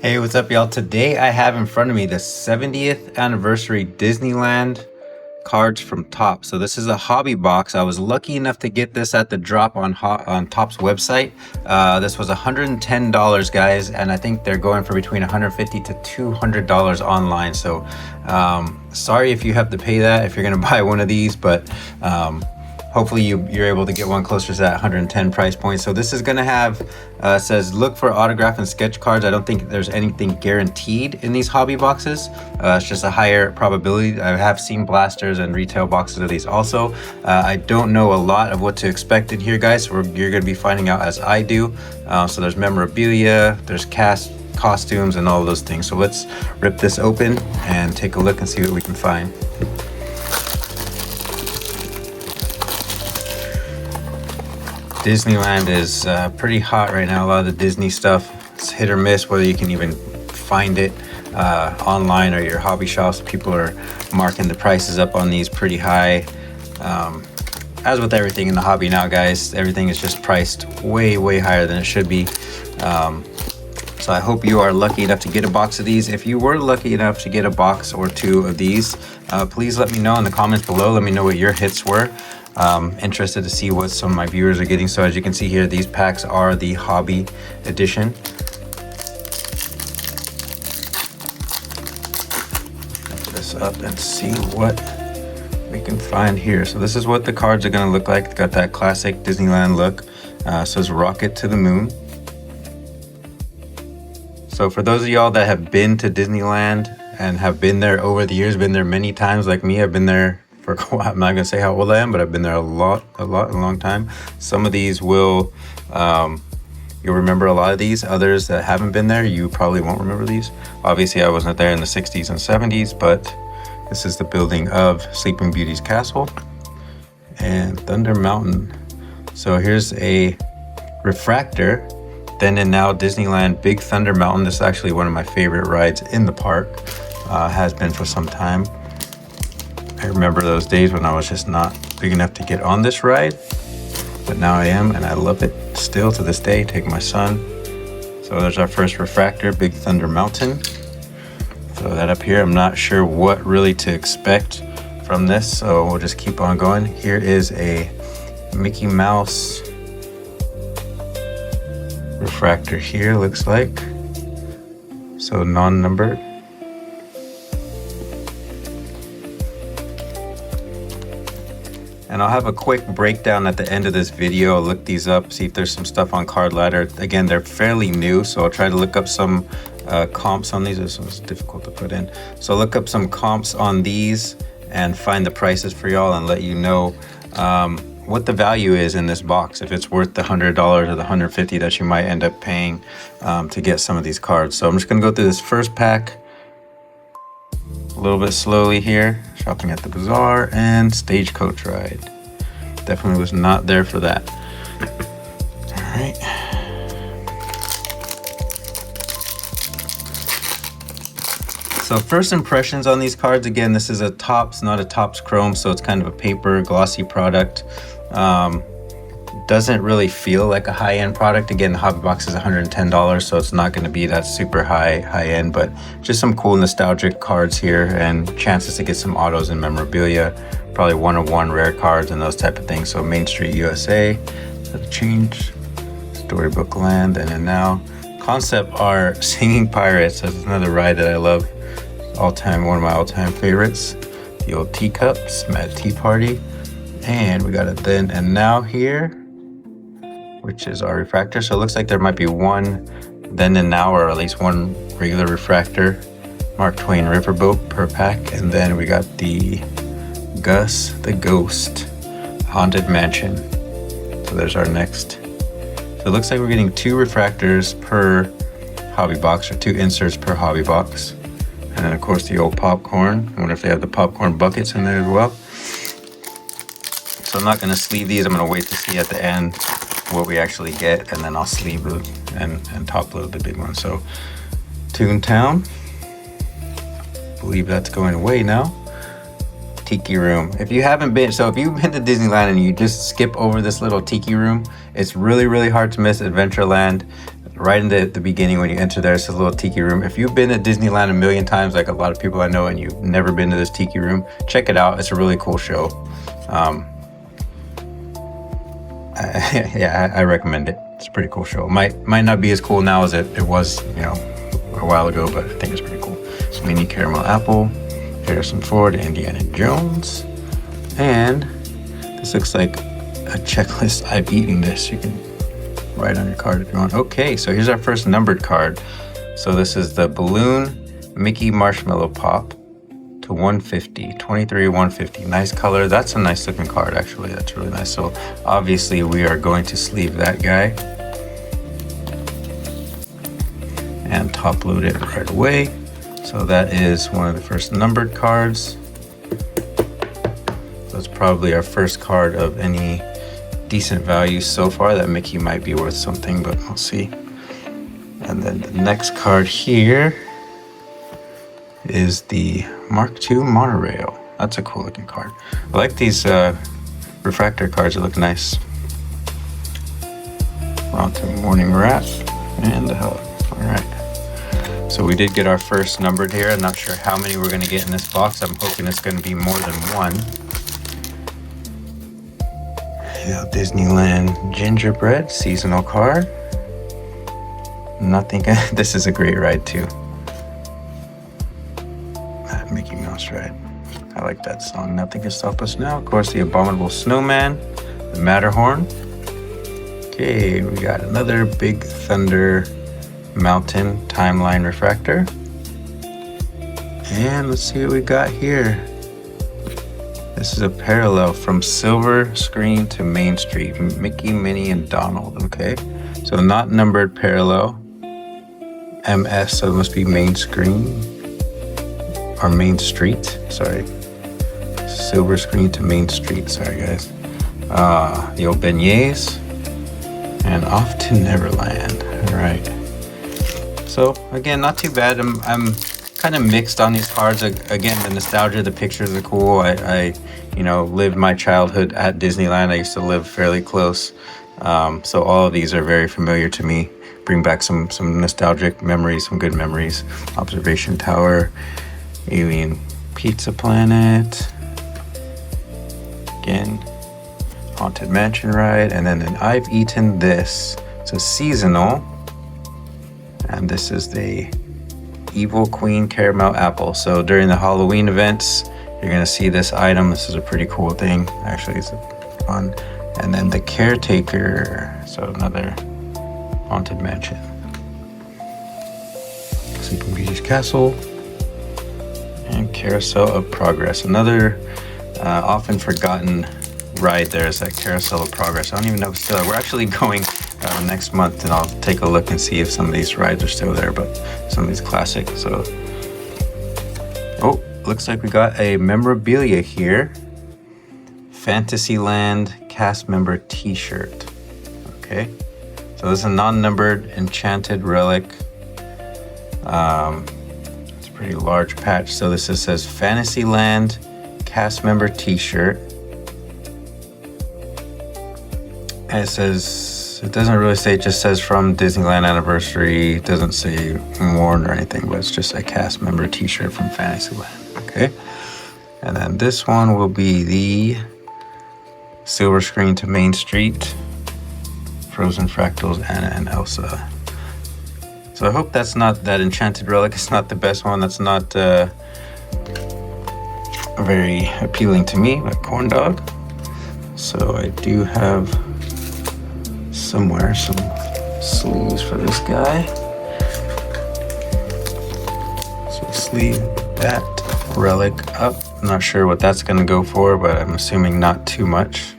Hey, what's up, y'all? Today I have in front of me the 70th anniversary Disneyland cards from Topps. So this is a hobby box. I was lucky enough to get this at the drop on Topps website. This was $110, guys, and I think they're going for between $150 to $200 online. So sorry if you have to pay that if you're gonna buy one of these, but hopefully you're able to get one closer to that 110 price point. So this is gonna have says look for autograph and sketch cards. I don't think there's anything guaranteed in these hobby boxes. It's just a higher probability. I have seen blasters and retail boxes of these also. I don't know a lot of what to expect in here, guys, so you're gonna be finding out as I do. So there's memorabilia, there's costumes and all of those things. So let's rip this open and take a look and see what we can find. Disneyland is pretty hot right now. A lot of the Disney stuff, it's hit or miss whether you can even find it online or your hobby shops. People are marking the prices up on these pretty high. As with everything in the hobby now, guys, everything is just priced way higher than it should be. So I hope you are lucky enough to get a box of these. If you were lucky enough to get a box or two of these, please let me know in the comments below. Let me know what your hits were. Interested to see what some of my viewers are getting. So as you can see here, these packs are the hobby edition. Put this up and see what we can find here. So this is what the cards are going to look like. It's got that classic Disneyland look. Says rocket to the moon. So for those of y'all that have been to Disneyland and have been there over the years, been there many times like me, I've been there for a while. I'm not gonna say how old I am, but I've been there a long time. Some of these will, you'll remember a lot of these. Others that haven't been there, you probably won't remember these. Obviously, I wasn't there in the 60s and 70s, but this is the building of Sleeping Beauty's castle and Thunder Mountain. So here's a refractor. Then and Now Disneyland Big Thunder Mountain. This is actually one of my favorite rides in the park. Has been for some time. I remember those days when I was just not big enough to get on this ride, but now I am, and I love it still to this day. Take my son. So there's our first refractor, Big Thunder Mountain. Throw that up here. I'm not sure what really to expect from this, so we'll just keep on going. Here is a Mickey Mouse refractor here, looks like. So non-numbered. And I'll have a quick breakdown at the end of this video. I'll look these up, see if there's some stuff on Card Ladder. Again, they're fairly new, so I'll try to look up some comps on these. This one's difficult to put in. So look up some comps on these and find the prices for y'all and let you know what the value is in this box, if it's worth the $100 or the $150 that you might end up paying to get some of these cards. So I'm just gonna go through this first pack a little bit slowly here. Shopping at the Bazaar and Stagecoach Ride. Definitely was not there for that. All right. So first impressions on these cards, again, this is a Topps, not a Topps Chrome, so it's kind of a paper glossy product. Doesn't really feel like a high-end product. Again, the hobby box is $110, so it's not going to be that super high-end, but just some cool nostalgic cards here and chances to get some autos and memorabilia, probably one-of-one rare cards and those type of things. So Main Street USA, change, Storybook Land, and Now. Concept art, Singing Pirates. That's another ride that I love. One of my all-time favorites. The old teacups, Mad Tea Party. And we got a Then and Now here, which is our refractor. So it looks like there might be one Then and Now, or at least one regular refractor, Mark Twain Riverboat per pack. And then we got the Gus the Ghost Haunted Mansion. So there's our next. So it looks like we're getting 2 refractors per hobby box, or 2 inserts per hobby box. And then of course the old popcorn. I wonder if they have the popcorn buckets in there as well. So I'm not going to sleeve these. I'm going to wait to see at the end what we actually get, and then I'll sleeve it and top load the big one. So Toontown, believe that's going away now. Tiki Room. If you haven't been, so if you've been to Disneyland and you just skip over this little tiki room, it's really hard to miss. Adventureland, right in the beginning when you enter there, it's a little tiki room. If you've been to Disneyland a million times, like a lot of people I know, and you've never been to this tiki room, check it out. It's a really cool show. Yeah, I recommend it. It's a pretty cool show. Might not be as cool now as it was, you know, a while ago, but I think it's pretty cool. So mini caramel apple, Harrison Ford, Indiana Jones, and this looks like a checklist. I've eaten this. You can write on your card if you want. Okay, so here's our first numbered card. So this is the balloon Mickey Marshmallow Pop to 150, 23 150. Nice color. That's a nice looking card, actually. That's really nice. So obviously we are going to sleeve that guy and top load it right away. So that is one of the first numbered cards. That's probably our first card of any decent value so far. That Mickey might be worth something, but we'll see. And then the next card here is the Mark II Monorail. That's a cool looking card. I like these refractor cards. They look nice. We're on to Morning Wrath and the Hub. All right. So we did get our first numbered here. I'm not sure how many we're going to get in this box. I'm hoping it's going to be more than one. Yeah, Disneyland Gingerbread seasonal card. Nothing. This is a great ride too. That Mickey Mouse ride. I like that song. Nothing Can Stop Us Now. Of course, the Abominable Snowman, the Matterhorn. Okay, we got another Big Thunder Mountain Timeline Refractor. And let's see what we got here. This is a parallel from Silver Screen to Main Street. Mickey, Minnie, and Donald. Okay, so not numbered parallel. MS, so it must be Main Screen or Main Street. Sorry, Silver Screen to Main Street. Sorry, guys. The old beignets and Off to Neverland. All right. So again, not too bad. I'm kind of mixed on these cards. Again, the nostalgia, the pictures are cool. I you know, lived my childhood at Disneyland. I used to live fairly close. So all of these are very familiar to me. Bring back some nostalgic memories, some good memories. Observation Tower, Alien Pizza Planet. Again, Haunted Mansion ride. And then I've eaten this. It's a seasonal. And this is the Evil Queen Caramel Apple. So during the Halloween events, you're gonna see this item. This is a pretty cool thing. Actually, it's fun. And then the Caretaker. So another Haunted Mansion. Sleeping Beauty's Castle. And Carousel of Progress. Another often forgotten ride there is that Carousel of Progress. I don't even know if it's still there. We're actually going next month, and I'll take a look and see if some of these rides are still there, but some of these classics. So, oh, looks like we got a memorabilia here. Fantasyland cast member t-shirt. Okay, so this is a non-numbered Enchanted Relic. It's a pretty large patch. So this says Fantasyland cast member t-shirt. And it says, it doesn't really say, it just says from Disneyland Anniversary. It doesn't say worn or anything, but it's just a cast member t-shirt from Fantasyland. Okay. And then this one will be the Silver Screen to Main Street, Frozen Fractals, Anna and Elsa. So I hope that's not, that Enchanted Relic is not the best one. That's not very appealing to me, like corn dog. So I do have somewhere some sleeves for this guy. So sleeve that relic up. I'm not sure what that's gonna go for, but I'm assuming not too much.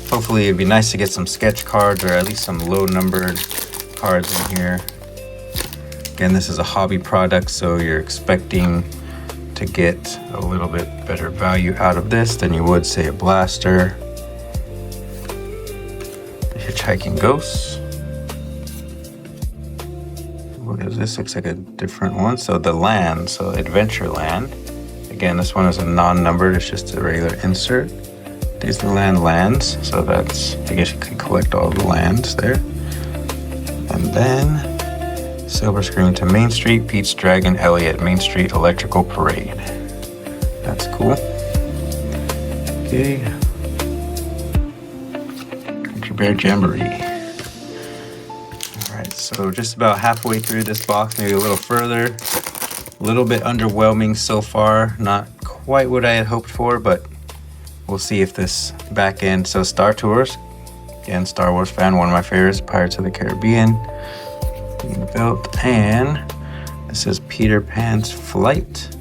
Hopefully it'd be nice to get some sketch cards, or at least some low numbered cards in here. Again, this is a hobby product, so you're expecting to get a little bit better value out of this than you would, say, a blaster. The Hitchhiking Ghosts. What is this? Looks like a different one. So the Land, so Adventureland. Again, this one is a non-numbered, it's just a regular insert. Disneyland Lands, so that's, I guess you can collect all the lands there. And then Silver Screen to Main Street, Pete's Dragon, Elliott, Main Street Electrical Parade. That's cool. Okay. Country Bear Jamboree. Alright, so just about halfway through this box, maybe a little further. A little bit underwhelming so far. Not quite what I had hoped for, but we'll see if this back end. So Star Tours. Again, Star Wars fan, one of my favorites. Pirates of the Caribbean. Being built. And this is Peter Pan's Flight.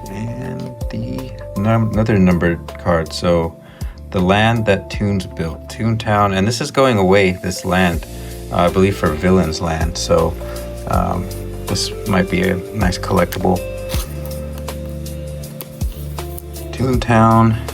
And another numbered card. So the land that Toons built, Toontown, and this is going away, this land, I believe for Villain's Land. So this might be a nice collectible. Toontown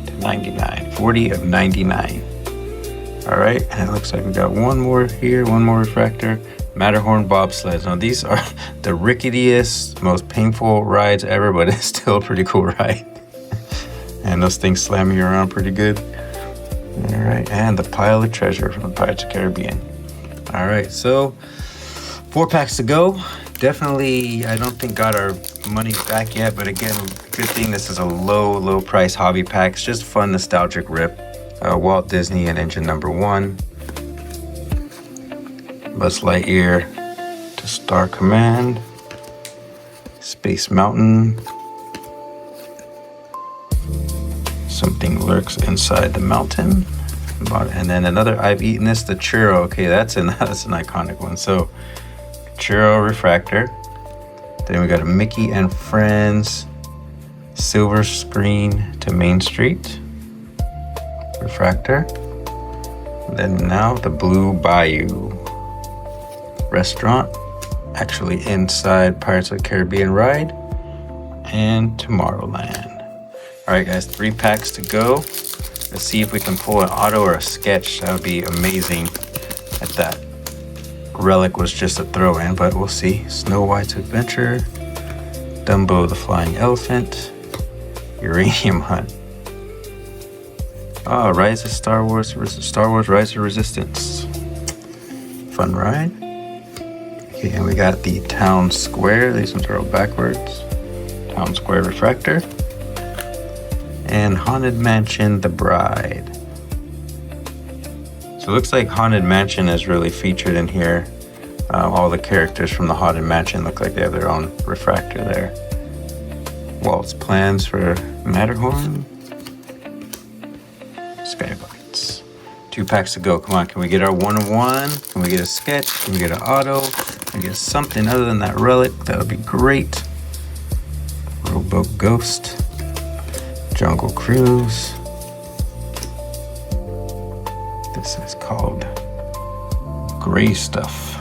to 99, 40 of 99. All right, and it looks like we got one more here, one more refractor. Matterhorn bobsleds. Now these are the ricketiest, most painful rides ever, but it's still a pretty cool ride. And those things slam you around pretty good. All right, and the pile of treasure from the Pirates of the Caribbean. All right, so 4 packs to go. Definitely, I don't think got our money back yet, but again, good thing this is a low price hobby pack. It's just fun, nostalgic rip. Walt Disney and Engine number 1. Buzz Lightyear to Star Command. Space Mountain. Something lurks inside the mountain. And then another, I've eaten this, the churro. Okay, that's an iconic one. So churro refractor. Then we got a Mickey and Friends Silver Screen to Main Street refractor. And then now the Blue Bayou restaurant, actually inside Pirates of the Caribbean ride, and Tomorrowland. All right, guys, 3 packs to go. Let's see if we can pull an auto or a sketch. That would be amazing. If that relic was just a throw-in, but we'll see. Snow White's Adventure, Dumbo the Flying Elephant, Uranium Hunt. Oh, Rise of Star Wars Rise of Resistance. Fun ride. Okay, and we got the Town Square. These ones are all backwards. Town Square refractor. And Haunted Mansion, The Bride. So it looks like Haunted Mansion is really featured in here. All the characters from the Haunted Mansion look like they have their own refractor there. Walt's plans for Matterhorn. Sky Buckets. 2 packs to go. Come on, can we get our 1-of-1? Can we get a sketch? Can we get an auto? Can we get something other than that relic? That would be great. Rowboat Ghost. Jungle Cruise. This is called Gray Stuff.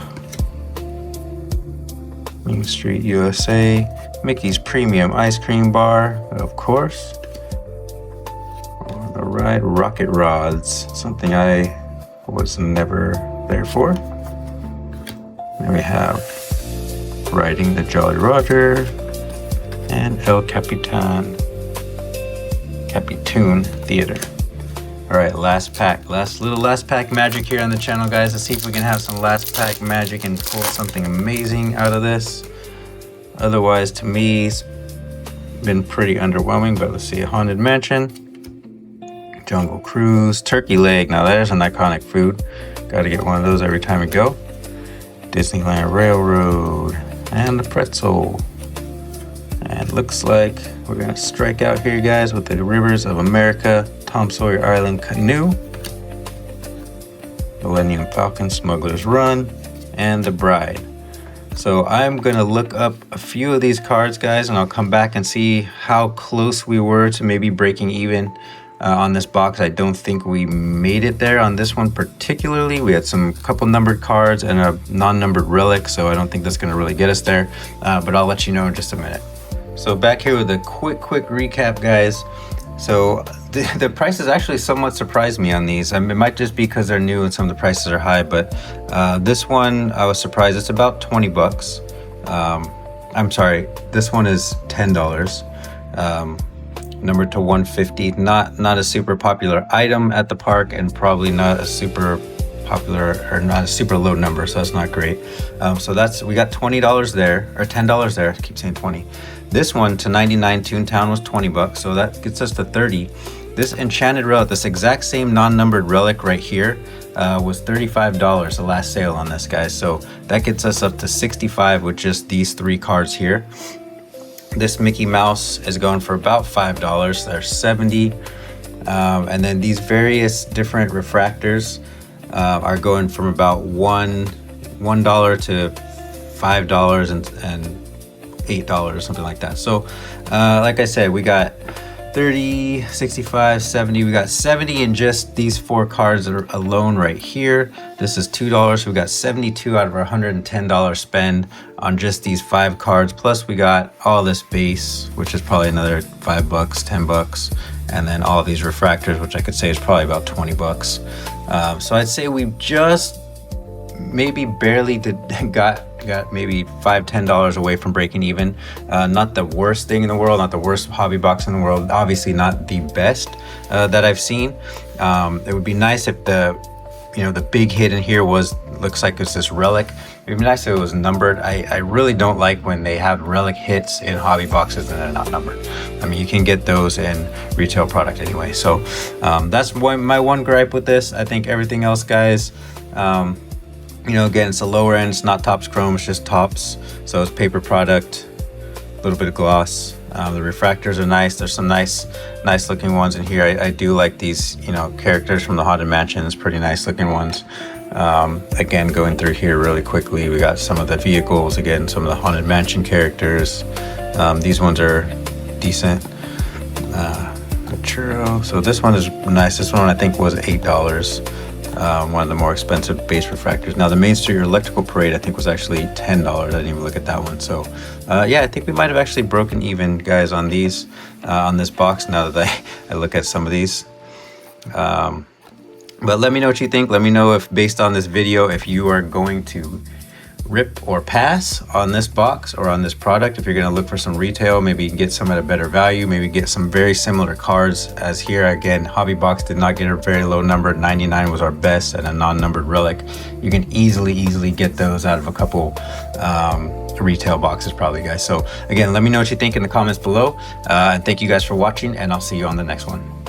Main Street USA. Mickey's Premium Ice Cream Bar, of course. The ride Rocket Rods, something I was never there for. Then we have Riding the Jolly Roger and El Capitan Theater. All right, last pack, last pack magic here on the channel, guys. Let's see if we can have some last pack magic and pull something amazing out of this. Otherwise, to me, it's been pretty underwhelming, but let's see. A Haunted Mansion, Jungle Cruise, Turkey Leg. Now there's an iconic food. Got to get one of those every time we go. Disneyland Railroad and the pretzel. And looks like we're gonna strike out here, guys, with the Rivers of America, Tom Sawyer Island Canoe, Millennium Falcon, Smuggler's Run, and The Bride. So I'm gonna look up a few of these cards, guys, and I'll come back and see how close we were to maybe breaking even on this box. I don't think we made it there on this one particularly. We had some couple numbered cards and a non-numbered relic, so I don't think that's gonna really get us there, but I'll let you know in just a minute. So back here with a quick recap, guys. So the prices actually somewhat surprised me on these. I mean, it might just be because they're new and some of the prices are high, but this one I was surprised. It's about 20 bucks. I'm sorry, this one is $10. numbered to 150. Not a super popular item at the park, and probably not a super popular or not a super low number, so that's not great. So we got $20 there, or $10 there. I keep saying 20. This one to 99 Toontown was 20 bucks, so that gets us to 30. This Enchanted Relic, this exact same non-numbered relic right here, was $35, the last sale on this, guys. So that gets us up to 65 with just these 3 cards here. This Mickey Mouse is going for about $5. There's 70. And then these various different refractors are going from about $1 to $5 and $8, something like that. So like I said, we got 30, 65, 70. We got 70 in just these 4 cards alone right here. This is $2. So we got 72 out of our $110 spend on just these 5 cards. Plus we got all this base, which is probably another $5, 10 bucks. And then all these refractors, which I could say is probably about 20 bucks. So I'd say we've just maybe barely got maybe $5-10 away from breaking even. Not the worst thing in the world, not the worst hobby box in the world, obviously not the best that I've seen. It would be nice if the big hit in here looks like it's this relic. It'd be nice if it was numbered. I really don't like when they have relic hits in hobby boxes and they're not numbered. I mean, you can get those in retail product anyway. So that's my one gripe with this. I think everything else, guys, again, it's a lower end. It's not Topps Chrome, it's just Topps. So it's paper product, a little bit of gloss. The refractors are nice. There's some nice looking ones in here. I do like these, characters from the Haunted Mansions, pretty nice looking ones. Again, going through here really quickly, we got some of the vehicles, again, some of the Haunted Mansion characters. These ones are decent. Churro. So this one is nice. This one I think was $8. One of the more expensive base refractors. Now the Main Street Electrical Parade I think was actually $10. I didn't even look at that one. So yeah, I think we might have actually broken even, guys, on these on this box now that I look at some of these. But let me know what you think. Let me know if, based on this video, if you are going to rip or pass on this box or on this product. If you're going to look for some retail, maybe you can get some at a better value, maybe get some very similar cards as here. Again, hobby box did not get a very low number. 99 was our best, and a non-numbered relic. You can easily get those out of a couple retail boxes probably, guys. So again, let me know what you think in the comments below, and thank you guys for watching, and I'll see you on the next one.